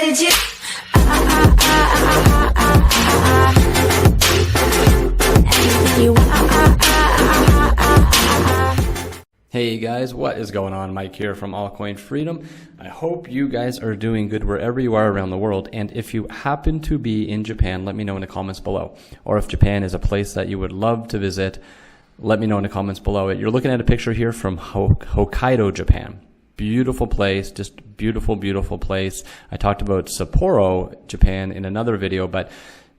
legit. Anything you want. Hey guys, what is going on? Mike here from Altcoin Freedom. I hope you guys are doing good wherever you are around the world. And if you happen to be in Japan, let me know in the comments below. Or if Japan is a place that you would love to visit, let me know in the comments below. You're looking at a picture here from Hokkaido, Japan. Beautiful place, just beautiful, beautiful place. I talked about Sapporo, Japan in another video, but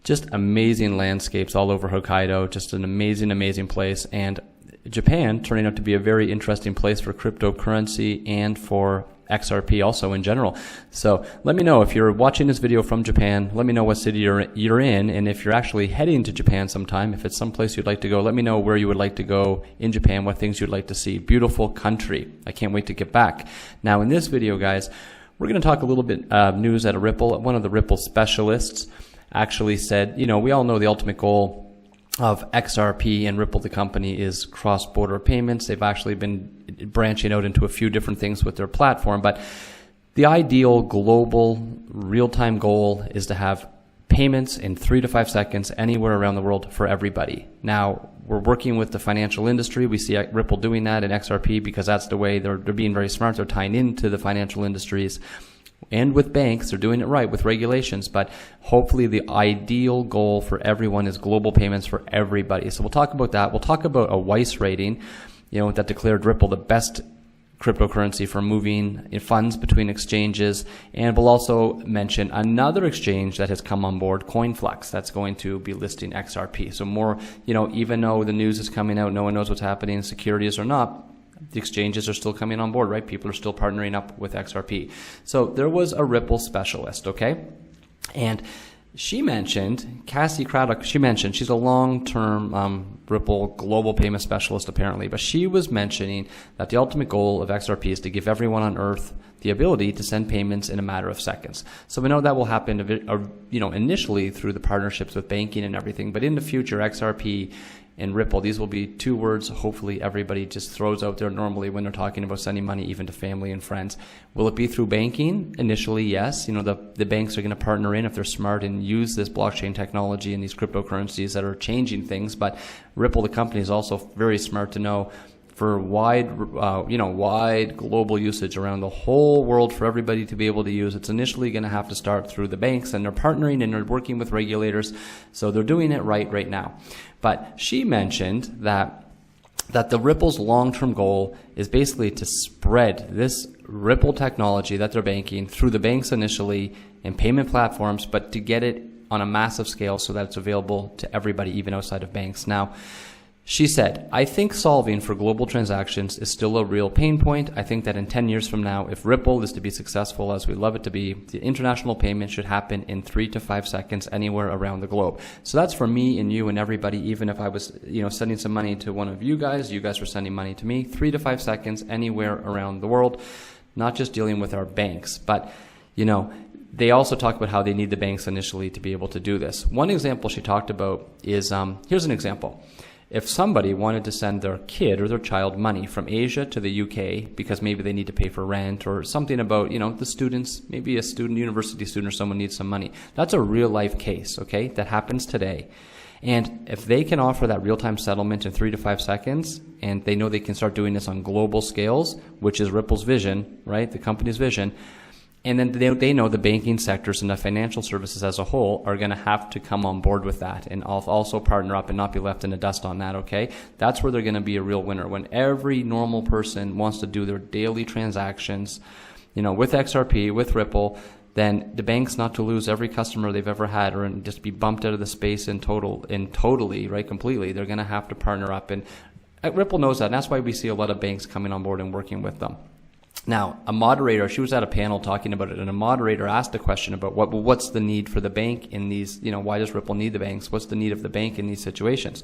just amazing landscapes all over Hokkaido. Just an amazing, amazing place. And Japan turning out to be a very interesting place for cryptocurrency and for XRP also in general. So let me know if you're watching this video from Japan. Let me know what city you're in, and if you're actually heading to Japan sometime, if it's someplace you'd like to go, let me know where you would like to go in Japan, what things you'd like to see. Beautiful country. I can't wait to get back. Now in this video, guys, we're going to talk a little bit news at Ripple. One of the Ripple specialists actually said, you know, we all know the ultimate goal of XRP and Ripple, the company, is cross-border payments. They've actually been branching out into a few different things with their platform, but the ideal global real-time goal is to have payments in 3 to 5 seconds anywhere around the world for everybody. Now, we're working with the financial industry. We see Ripple doing that in XRP because that's the way they're being very smart. They're tying into the financial industries. And with banks, they're doing it right with regulations, but hopefully the ideal goal for everyone is global payments for everybody. So we'll talk about that. We'll talk about a Weiss rating, you know, that declared Ripple the best cryptocurrency for moving funds between exchanges. And we'll also mention another exchange that has come on board, CoinFlex, that's going to be listing XRP. So more, you know, even though the news is coming out, no one knows what's happening, securities or not, the exchanges are still coming on board, right? People are still partnering up with XRP. So there was a Ripple specialist, okay? And she mentioned, Cassie Craddock, she mentioned she's a long-term Ripple global payment specialist apparently, but she was mentioning that the ultimate goal of XRP is to give everyone on Earth the ability to send payments in a matter of seconds. So we know that will happen, you know, initially through the partnerships with banking and everything, but in the future, XRP and Ripple, these will be two words hopefully everybody just throws out there normally when they're talking about sending money even to family and friends. Will it be through banking? Initially, yes. You know, the banks are going to partner in if they're smart and use this blockchain technology and these cryptocurrencies that are changing things. But Ripple, the company, is also very smart to know for wide global usage around the whole world for everybody to be able to use. It's initially going to have to start through the banks, and they're partnering and they're working with regulators. So they're doing it right now. But she mentioned that the Ripple's long-term goal is basically to spread this Ripple technology that they're banking through the banks initially and payment platforms, but to get it on a massive scale so that it's available to everybody, even outside of banks. Now, she said, I think solving for global transactions is still a real pain point. I think that in 10 years from now, if Ripple is to be successful as we love it to be, the international payment should happen in 3 to 5 seconds anywhere around the globe. So that's for me and you and everybody, even if I was, you know, sending some money to one of you guys were sending money to me, 3 to 5 seconds anywhere around the world, not just dealing with our banks. But, you know, they also talk about how they need the banks initially to be able to do this. One example she talked about is, here's an example. If somebody wanted to send their kid or their child money from Asia to the UK because maybe they need to pay for rent or something about, you know, the students, maybe a student, university student, or someone needs some money. That's a real life case, okay? That happens today. And if they can offer that real-time settlement in 3 to 5 seconds, and they know they can start doing this on global scales, which is Ripple's vision, right? The company's vision. And then they know the banking sectors and the financial services as a whole are going to have to come on board with that and also partner up and not be left in the dust on that, okay? That's where they're going to be a real winner. When every normal person wants to do their daily transactions, you know, with XRP, with Ripple, then the banks, not to lose every customer they've ever had or just be bumped out of the space totally, right, completely, they're going to have to partner up. And Ripple knows that, and that's why we see a lot of banks coming on board and working with them. Now, a moderator, she was at a panel talking about it, and a moderator asked a question about what's the need for the bank in these, you know, why does Ripple need the banks? What's the need of the bank in these situations?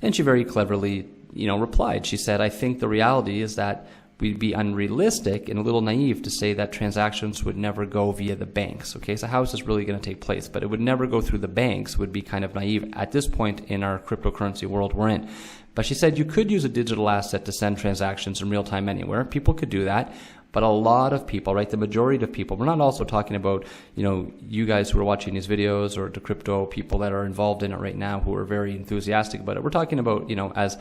And she very cleverly, you know, replied. She said, I think the reality is that we'd be unrealistic and a little naive to say that transactions would never go via the banks. Okay, so how is this really going to take place? But it would never go through the banks would be kind of naive at this point in our cryptocurrency world we're in. But she said you could use a digital asset to send transactions in real time anywhere. People could do that. But a lot of people, right, the majority of people, we're not also talking about, you guys who are watching these videos or the crypto people that are involved in it right now who are very enthusiastic about it. We're talking about, as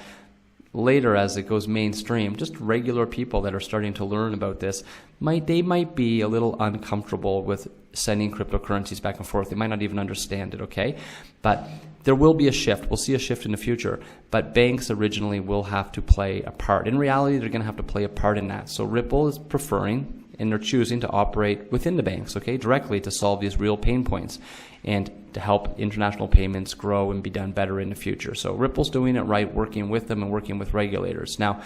later as it goes mainstream, just regular people that are starting to learn about this, they might be a little uncomfortable with sending cryptocurrencies back and forth. They might not even understand it, okay? But there will be a shift. We'll see a shift in the future. But banks originally will have to play a part. In reality, they're going to have to play a part in that. So Ripple is preferring and they're choosing to operate within the banks, okay, directly to solve these real pain points and to help international payments grow and be done better in the future. So Ripple's doing it right, working with them and working with regulators. Now,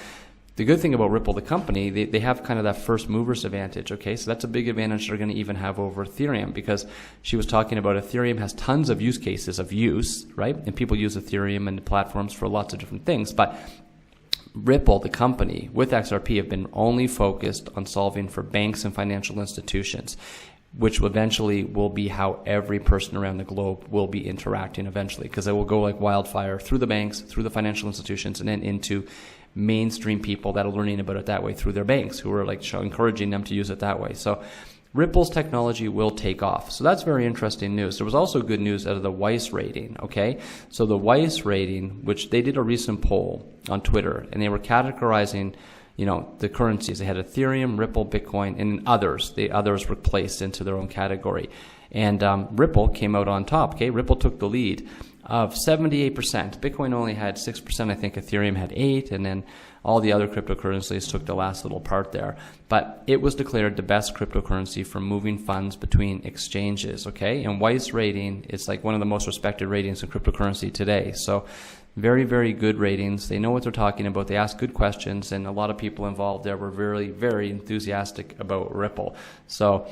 the good thing about Ripple, the company, they have kind of that first movers advantage, okay? So that's a big advantage they're going to even have over Ethereum, because she was talking about Ethereum has tons of use cases of use, right? And people use Ethereum and the platforms for lots of different things. But Ripple, the company, with XRP have been only focused on solving for banks and financial institutions, which eventually will be how every person around the globe will be interacting eventually, because it will go like wildfire through the banks, through the financial institutions, and then into mainstream people that are learning about it that way through their banks, who are like encouraging them to use it that way. So Ripple's technology will take off. So that's very interesting news. There was also good news out of the Weiss rating, okay? So the Weiss rating, which they did a recent poll on Twitter, and they were categorizing, the currencies. They had Ethereum, Ripple, Bitcoin, and others. The others were placed into their own category. And Ripple came out on top, okay? Ripple took the lead of 78%. Bitcoin only had 6%. I think Ethereum had 8%, and then all the other cryptocurrencies took the last little part there. But it was declared the best cryptocurrency for moving funds between exchanges, okay? And Weiss rating is like one of the most respected ratings in cryptocurrency today. So very, very good ratings. They know what they're talking about. They ask good questions, and a lot of people involved there were very, very enthusiastic about Ripple. So,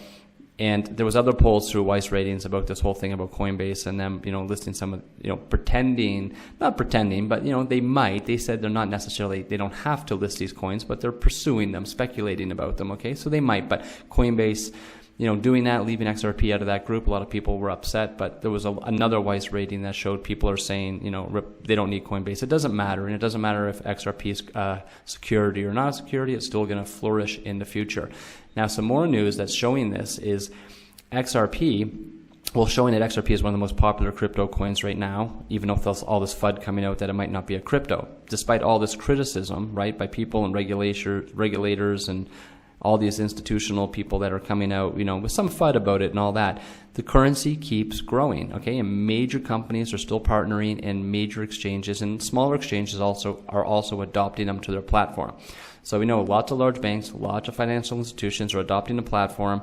and there was other polls through Weiss ratings about this whole thing about Coinbase and them, listing some of, not pretending, but, they said they're not necessarily, they don't have to list these coins, but they're pursuing them, speculating about them, okay? So they might, but Coinbase, doing that, leaving XRP out of that group, a lot of people were upset, but there was another Weiss rating that showed people are saying, they don't need Coinbase. It doesn't matter, and it doesn't matter if XRP is security or not a security, it's still going to flourish in the future. Now, some more news that's showing this is XRP, showing that XRP is one of the most popular crypto coins right now, even though there's all this FUD coming out that it might not be a crypto. Despite all this criticism, right, by people and regulators and all these institutional people that are coming out, with some FUD about it and all that, the currency keeps growing, okay? And major companies are still partnering, and major exchanges and smaller exchanges are also adopting them to their platform. So we know lots of large banks, lots of financial institutions are adopting the platform.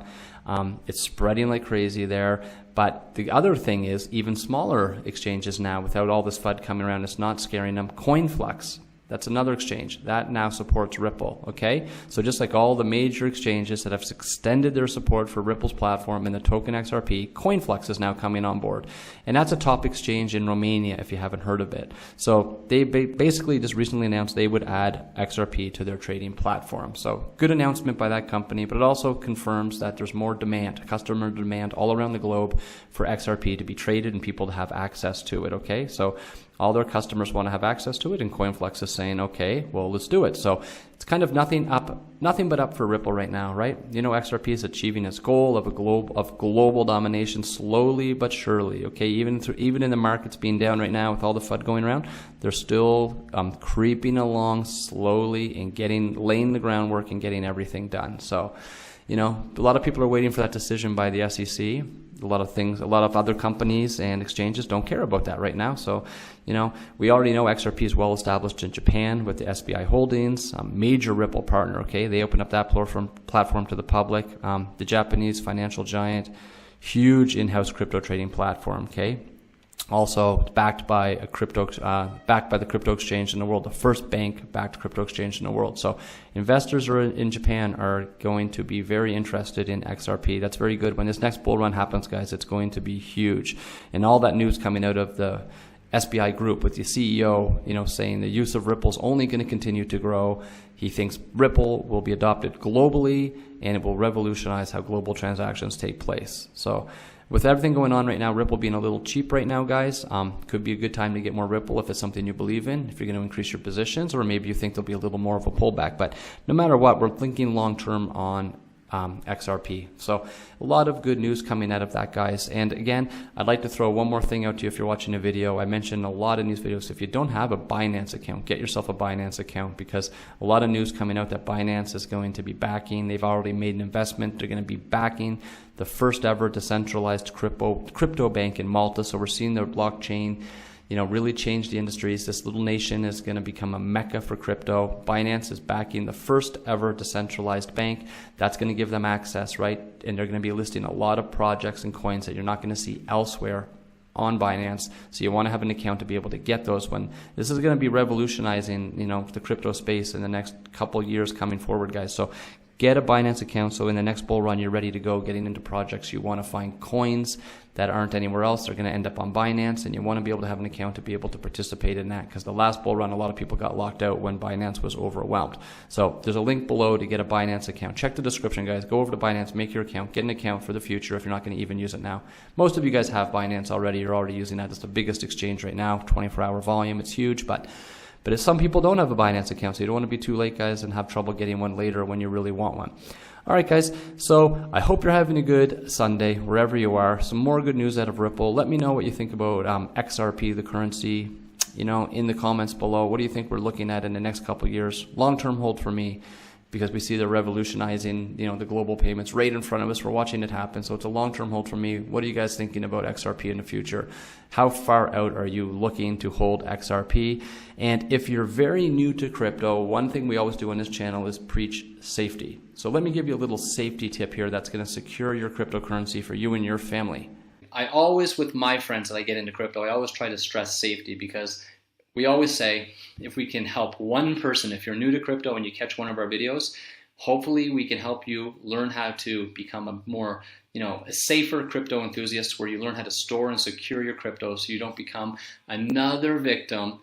It's spreading like crazy there. But the other thing is, even smaller exchanges now, without all this FUD coming around, it's not scaring them. CoinFlex, that's another exchange that now supports Ripple, okay? So just like all the major exchanges that have extended their support for Ripple's platform and the token XRP, CoinFlex is now coming on board. And that's a top exchange in Romania, if you haven't heard of it. So they basically just recently announced they would add XRP to their trading platform. So good announcement by that company, but it also confirms that there's more demand, customer demand all around the globe for XRP to be traded and people to have access to it, okay? So all their customers want to have access to it, and CoinFlex is saying, okay, well, let's do it. So it's kind of nothing but up for Ripple right now, right? XRP is achieving its goal of global domination slowly but surely, okay? Even in the markets being down right now with all the FUD going around, they're still creeping along slowly and laying the groundwork and getting everything done. So, a lot of people are waiting for that decision by the SEC. A lot of other companies and exchanges don't care about that right now. So, we already know XRP is well established in Japan with the SBI Holdings, a major Ripple partner, okay? They opened up that platform to the public. The Japanese financial giant, huge in-house crypto trading platform, okay? Also backed by the crypto exchange in the world, the first bank-backed crypto exchange in the world. So investors in Japan are going to be very interested in XRP. That's very good. When this next bull run happens, guys, it's going to be huge. And all that news coming out of the SBI Group with the CEO, saying the use of Ripple is only going to continue to grow. He thinks Ripple will be adopted globally and it will revolutionize how global transactions take place. So with everything going on right now, Ripple being a little cheap right now, guys, could be a good time to get more Ripple if it's something you believe in, if you're going to increase your positions, or maybe you think there'll be a little more of a pullback. But no matter what, we're thinking long term on XRP. So a lot of good news coming out of that, guys. And again, I'd like to throw one more thing out to you if you're watching a video. I mentioned a lot in these videos, if you don't have a Binance account, get yourself a Binance account, because a lot of news coming out that Binance is going to be backing. They've already made an investment. They're going to be backing the first ever decentralized crypto bank in Malta. So we're seeing their blockchain really change the industries. This little nation is going to become a mecca for crypto. Binance is backing the first ever decentralized bank. That's going to give them access, right? And they're going to be listing a lot of projects and coins that you're not going to see elsewhere on Binance. So you want to have an account to be able to get those when this is going to be revolutionizing, the crypto space in the next couple years coming forward, guys. So get a Binance account so in the next bull run you're ready to go getting into projects. You want to find coins that aren't anywhere else. They're going to end up on Binance, and you want to be able to have an account to be able to participate in that, because the last bull run a lot of people got locked out when Binance was overwhelmed. So there's a link below to get a Binance account. Check the description, guys. Go over to Binance, make your account, get an account for the future if you're not going to even use it now. Most of you guys have Binance already. You're already using that. It's the biggest exchange right now, 24-hour volume. It's huge, but if some people don't have a Binance account, so you don't want to be too late, guys, and have trouble getting one later when you really want one. All right, guys, so I hope you're having a good Sunday wherever you are. Some more good news out of Ripple. Let me know what you think about XRP, the currency, in the comments below. What do you think we're looking at in the next couple of years? Long-term hold for me, because we see they're revolutionizing, the global payments right in front of us. We're watching it happen. So it's a long-term hold for me. What are you guys thinking about XRP in the future? How far out are you looking to hold XRP? And if you're very new to crypto, one thing we always do on this channel is preach safety. So let me give you a little safety tip here that's going to secure your cryptocurrency for you and your family. I always, with my friends that I get into crypto, I always try to stress safety, because we always say, if we can help one person, if you're new to crypto and you catch one of our videos, hopefully we can help you learn how to become a more, a safer crypto enthusiast, where you learn how to store and secure your crypto so you don't become another victim,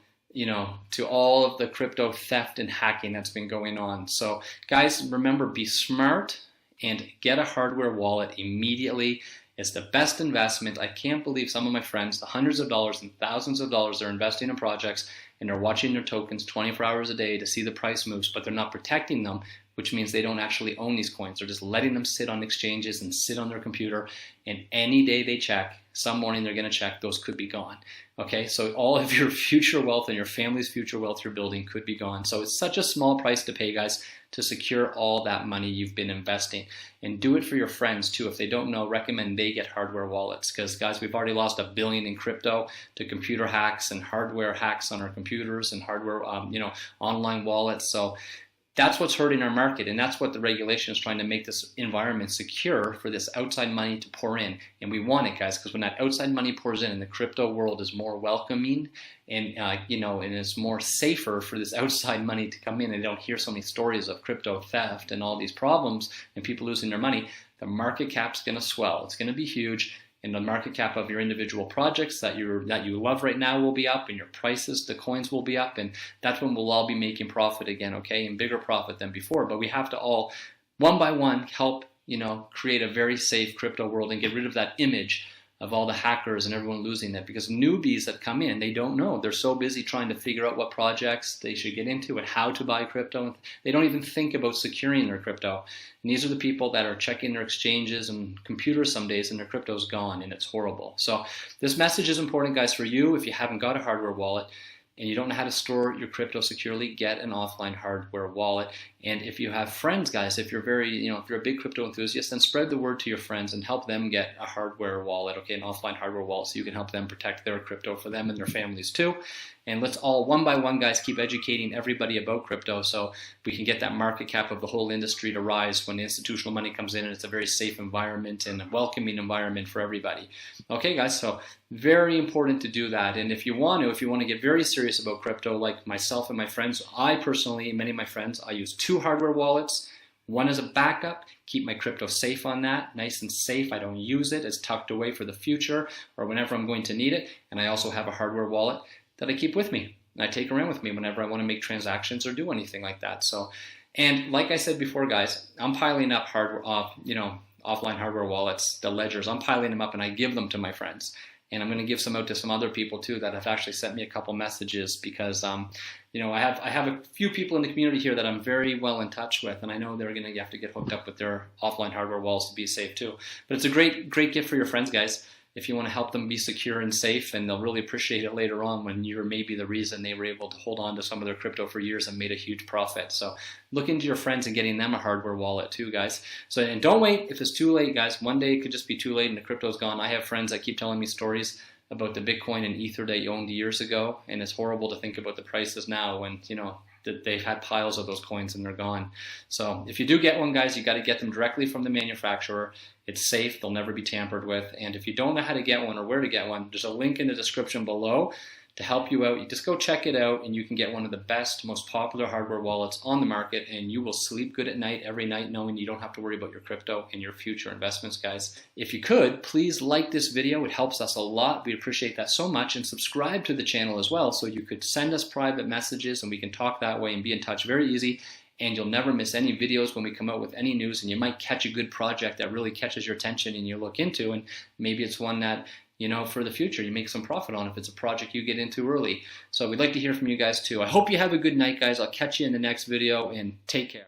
to all of the crypto theft and hacking that's been going on. So guys, remember, be smart and get a hardware wallet immediately. It's the best investment. I can't believe some of my friends, the hundreds of dollars and thousands of dollars they're investing in projects, and they're watching their tokens 24 hours a day to see the price moves, but they're not protecting them, which means they don't actually own these coins. They're just letting them sit on exchanges and sit on their computer, and any day they check, some morning they're going to check, those could be gone. Okay, so all of your future wealth and your family's future wealth you're building could be gone. So it's such a small price to pay, guys, to secure all that money you've been investing. And do it for your friends too. If they don't know, recommend they get hardware wallets, because guys, we've already lost $1 billion in crypto to computer hacks and hardware hacks on our computers and hardware, online wallets. So that's what's hurting our market, and that's what the regulation is trying to make this environment secure for this outside money to pour in. And we want it, guys, because when that outside money pours in and the crypto world is more welcoming and and it's more safer for this outside money to come in, and they don't hear so many stories of crypto theft and all these problems and people losing their money, the market cap's going to swell. It's going to be huge. And the market cap of your individual projects that you love right now will be up, and your prices, the coins, will be up, and that's when we'll all be making profit again, okay, and bigger profit than before. But we have to all, one by one, help create a very safe crypto world and get rid of that image of all the hackers and everyone losing it, because newbies that come in, they don't know. They're so busy trying to figure out what projects they should get into and how to buy crypto. They don't even think about securing their crypto. And these are the people that are checking their exchanges and computers some days, and their crypto's gone, and it's horrible. So this message is important, guys, for you. If you haven't got a hardware wallet and you don't know how to store your crypto securely, get an offline hardware wallet. And if you have friends, guys, if you're if you're a big crypto enthusiast, then spread the word to your friends and help them get a hardware wallet, okay, an offline hardware wallet, so you can help them protect their crypto for them and their families too. And let's all, one by one, guys, keep educating everybody about crypto so we can get that market cap of the whole industry to rise when the institutional money comes in, and it's a very safe environment and a welcoming environment for everybody. Okay, guys, so very important to do that. And if you want to get very serious about crypto, like myself and my friends, I personally, many of my friends, I use 2 hardware wallets. One is a backup, keep my crypto safe on that, nice and safe. I don't use it, it's tucked away for the future or whenever I'm going to need it. And I also have a hardware wallet that I keep with me. And I take around with me whenever I want to make transactions or do anything like that. So, and like I said before, guys, I'm piling up hardware, offline hardware wallets, the ledgers. I'm piling them up and I give them to my friends. And I'm going to give some out to some other people too that have actually sent me a couple messages because, I have a few people in the community here that I'm very well in touch with, and I know they're going to have to get hooked up with their offline hardware wallets to be safe too. But it's a great gift for your friends, guys, if you want to help them be secure and safe, and they'll really appreciate it later on when you're maybe the reason they were able to hold on to some of their crypto for years and made a huge profit. So look into your friends and getting them a hardware wallet too, guys. So, and don't wait if it's too late, guys. One day it could just be too late and the crypto's gone. I have friends that keep telling me stories about the Bitcoin and Ether that you owned years ago, and it's horrible to think about the prices now when, that they've had piles of those coins and they're gone. So if you do get one, guys, you got to get them directly from the manufacturer. It's safe, they'll never be tampered with. And if you don't know how to get one or where to get one, there's a link in the description below to help you out. You just go check it out and you can get one of the best, most popular hardware wallets on the market, and you will sleep good at night every night knowing you don't have to worry about your crypto and your future investments, guys. If you could, please like this video. It helps us a lot. We appreciate that so much. And subscribe to the channel as well so you could send us private messages and we can talk that way and be in touch. Very easy. And you'll never miss any videos when we come out with any news, and you might catch a good project that really catches your attention and you look into, and maybe it's one that for the future, you make some profit on if it's a project you get into early. So we'd like to hear from you guys too. I hope you have a good night, guys. I'll catch you in the next video, and take care.